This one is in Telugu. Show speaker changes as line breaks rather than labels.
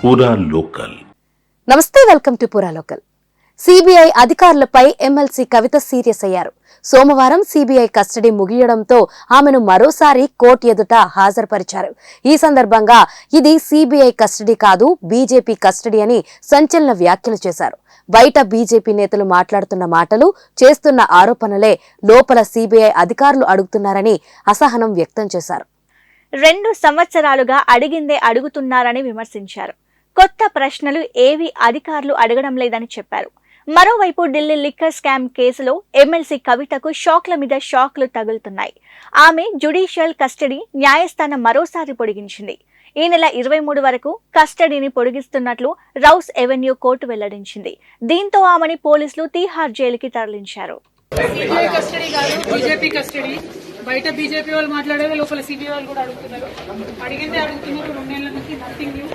పూరా లోకల్.
నమస్తే, వెల్కమ్ టు పూరా లోకల్. సిబిఐ అధికారులపై ఎమ్మెల్సీ కవిత సీరియస్ అయ్యారు. సోమవారం సిబిఐ కస్టడీ ముగియడంతో ఆమెను మరోసారి కోర్టు ఎదుట హాజరుపరిచారు. ఈ సందర్భంగా ఇది సిబిఐ కస్టడీ కాదు, బీజేపీ కస్టడీ అని సంచలన వ్యాఖ్యలు చేశారు. బయట బీజేపీ నేతలు మాట్లాడుతున్న మాటలు, చేస్తున్న ఆరోపణలే లోపల సిబిఐ అధికారులు అడుగుతున్నారని అసహనం వ్యక్తం చేశారు.
2 సంవత్సరాలుగా అడిగిందే అడుగుతున్నారని విమర్శించారు. కొత్త ప్రశ్నలు ఏవి అధికారులు అడగడం లేదని చెప్పారు. మరోవైపు ఢిల్లీ లిక్కర్ స్కామ్ కేసులో ఎమ్మెల్సీ కవితకు షాక్ల మీద షాక్లు తగులుతున్నాయి. ఆమె జ్యుడిషియల్ కస్టడీ న్యాయస్థానం మరోసారి పొడిగించింది. ఈ నెల 23 వరకు కస్టడీని పొడిగిస్తున్నట్లు రౌస్ ఎవెన్యూ కోర్టు వెల్లడించింది. దీంతో ఆమెని పోలీసులు తీహార్ జైలుకి తరలించారు.
బయట బీజేపీ వాళ్ళు మాట్లాడేది లోపల సిబిఐ వాళ్ళు కూడా అడుగుతున్నారు. అడిగిందే అడుగుతున్నారు. 2 నెలల నుంచి నథింగ్ న్యూ.